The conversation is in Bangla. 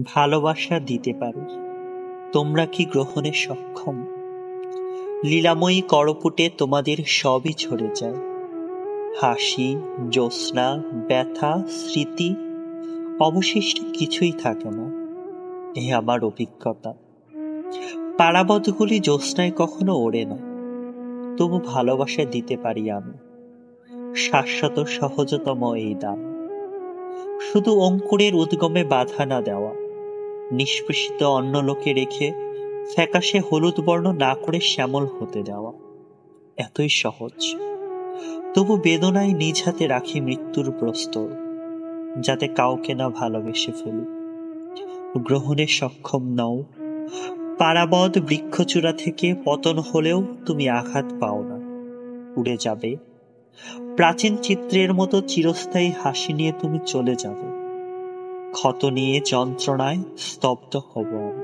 ভালোবাসা দিতে পারি, তোমরা কি গ্রহণে সক্ষম? লীলাময়ী করপুটে তোমাদের সবই ঝরে যায়, হাসি, জ্যোৎস্না, ব্যথা, স্মৃতি, অবশিষ্ট কিছুই থাকে না। এ আমার অভিজ্ঞতা। পারাবতগুলি জ্যোৎস্নায় কখনো ওড়ে না, তবু ভালোবাসা দিতে পারি আমি, শাশ্বত সহজতম এই দান। শুধু অঙ্কুরের উদ্গমে বাধা না দেওয়া, নিষ্পেষিত অন্য লোকে রেখে ফ্যাকাশে হলুদ বর্ণ না করে শ্যামল হতে দেওয়া, এতই সহজ। তবু বেদনায় নিজ হাতে রাখি মৃত্যুর প্রস্তর, যাতে কাউকে না ভালোবেসে ফেলি। গ্রহণে সক্ষম নও, পারাবত বৃক্ষচূড়া থেকে পতন হলেও তুমি আঘাত পাও না, উড়ে যাবে। প্রাচীন চিত্রের মতো চিরস্থায়ী হাসি নিয়ে তুমি চলে যাবে, ক্ষত নিয়ে যন্ত্রণায় স্তব্ধ হব আমি।